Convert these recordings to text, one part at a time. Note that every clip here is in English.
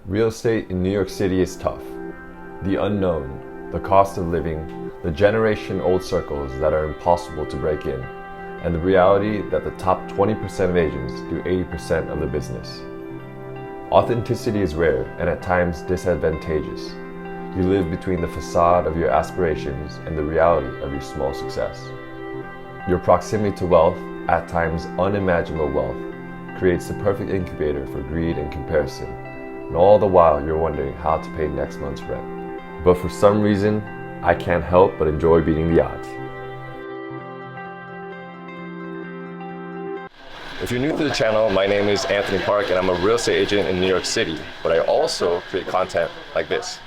Real estate in New York City is tough. The unknown, the cost of living, the generation-old circles that are impossible to break in, and the reality that the top 20% of agents do 80% of the business. Authenticity is rare and at times disadvantageous. You live between the facade of your aspirations and the reality of your small success. Your proximity to wealth, at times unimaginable wealth, creates the perfect incubator for greed and comparison, and all the while you're wondering how to pay next month's rent. But for some reason, I can't help but enjoy beating the odds. If you're new to the channel, my name is Anthony Park and I'm a real estate agent in New York City, but I also create content like this.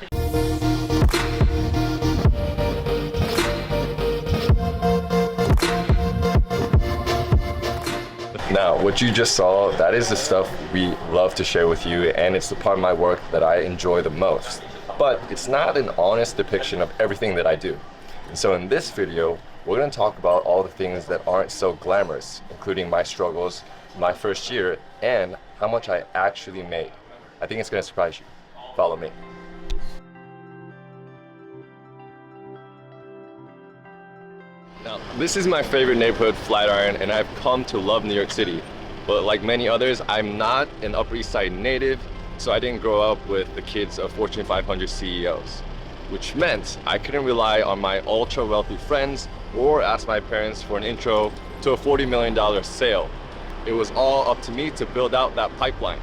Now, what you just saw, that is the stuff we love to share with you, and it's the part of my work that I enjoy the most. But it's not an honest depiction of everything that I do. And so in this video, we're going to talk about all the things that aren't so glamorous, including my struggles, my first year, and how much I actually made. I think it's going to surprise you. Follow me. Now, this is my favorite neighborhood, Flatiron, and I've come to love New York City. But like many others, I'm not an Upper East Side native, so I didn't grow up with the kids of Fortune 500 CEOs, which meant I couldn't rely on my ultra wealthy friends or ask my parents for an intro to a $40 million sale. It was all up to me to build out that pipeline.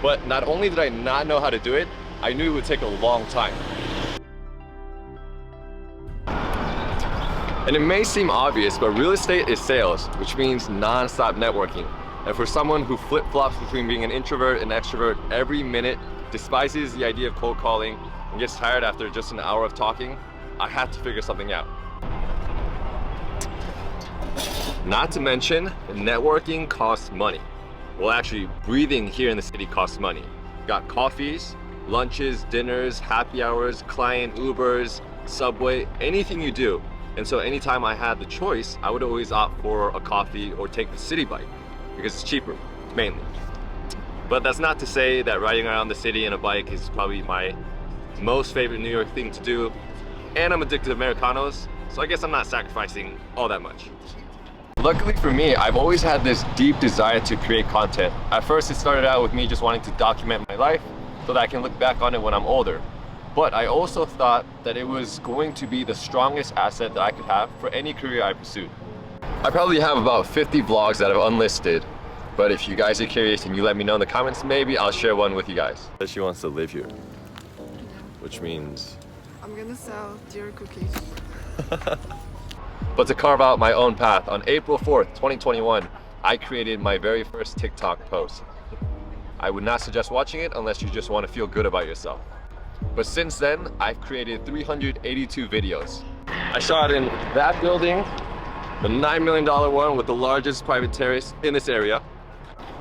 But not only did I not know how to do it, I knew it would take a long time. And it may seem obvious, but real estate is sales, which means non-stop networking. And for someone who flip-flops between being an introvert and extrovert every minute, despises the idea of cold calling, and gets tired after just an hour of talking, I had to figure something out. Not to mention, networking costs money. Well, actually, breathing here in the city costs money. Got coffees, lunches, dinners, happy hours, client Ubers, Subway, anything you do. And so anytime I had the choice, I would always opt for a coffee or take the city bike because it's cheaper, mainly. But that's not to say that riding around the city in a bike is probably my most favorite New York thing to do. And I'm addicted to Americanos, so I guess I'm not sacrificing all that much. Luckily for me, I've always had this deep desire to create content. At first, it started out with me just wanting to document my life so that I can look back on it when I'm older. But I also thought that it was going to be the strongest asset that I could have for any career I pursued. I probably have about 50 vlogs that I've unlisted, but if you guys are curious and you let me know in the comments, maybe I'll share one with you guys. She wants to live here, which means I'm gonna sell deer cookies. But to carve out my own path, on April 4th, 2021, I created my very first TikTok post. I would not suggest watching it unless you just want to feel good about yourself. But since then, I've created 382 videos. I shot in that building, the $9 million one with the largest private terrace in this area.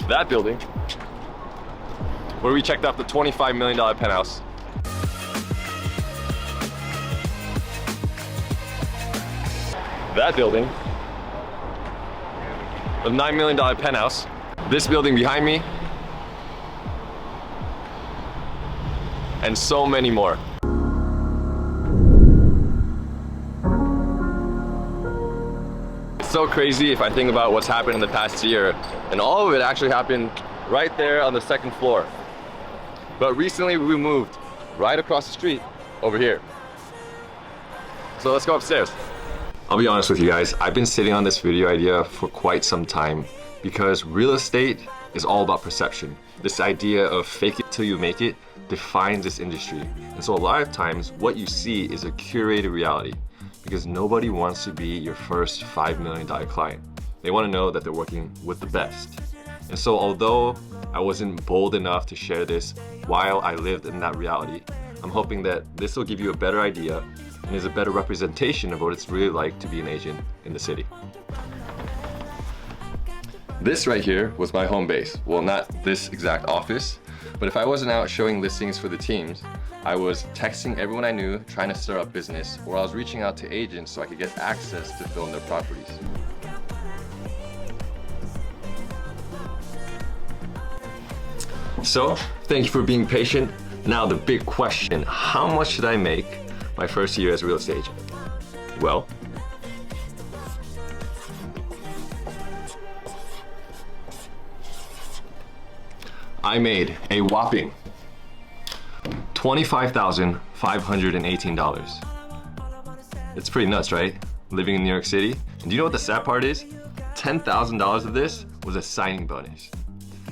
That building, where we checked out the $25 million penthouse. That building, the $9 million penthouse. This building behind me, and so many more. It's so crazy if I think about what's happened in the past year, and all of it actually happened right there on the second floor. But recently we moved right across the street over here. So let's go upstairs. I'll be honest with you guys, I've been sitting on this video idea for quite some time because real estate is all about perception. This idea of fake it till you make it defines this industry. And so a lot of times what you see is a curated reality because nobody wants to be your first $5 million client. They want to know that they're working with the best. And so although I wasn't bold enough to share this while I lived in that reality, I'm hoping that this will give you a better idea and is a better representation of what it's really like to be an agent in the city. This right here was my home base. Well, not this exact office, but if I wasn't out showing listings for the teams, I was texting everyone I knew trying to start up business, or I was reaching out to agents so I could get access to film their properties. So, thank you for being patient. Now the big question, how much should I make my first year as a real estate agent? Well, I made a whopping $25,518. It's pretty nuts, right? Living in New York City. And do you know what the sad part is? $10,000 of this was a signing bonus.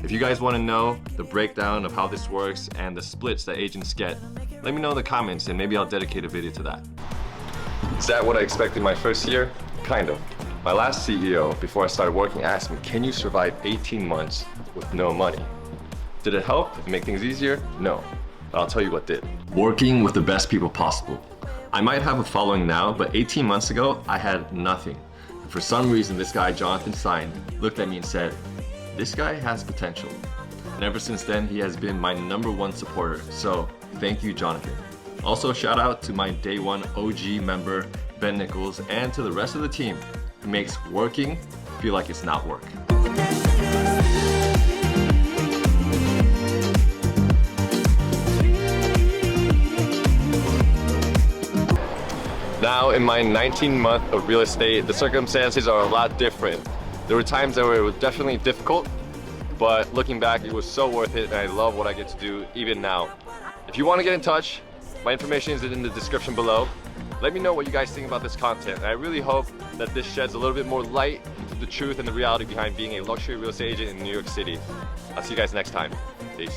If you guys want to know the breakdown of how this works and the splits that agents get, let me know in the comments and maybe I'll dedicate a video to that. Is that what I expected my first year? Kind of. My last CEO, before I started working, asked me, can you survive 18 months with no money? Did it help and make things easier? No. But I'll tell you what did. Working with the best people possible. I might have a following now, but 18 months ago, I had nothing. And for some reason, this guy, Jonathan Stein, looked at me and said, this guy has potential. And ever since then, he has been my #1 supporter. So thank you, Jonathan. Also, shout out to my day one OG member, Ben Nichols, and to the rest of the team who makes working feel like it's not work. Now, in my 19 month of real estate, the circumstances are a lot different. There were times that were definitely difficult, but looking back, it was so worth it, and I love what I get to do even now. If you want to get in touch, my information is in the description below. Let me know what you guys think about this content. And I really hope that this sheds a little bit more light into the truth and the reality behind being a luxury real estate agent in New York City. I'll see you guys next time. Peace.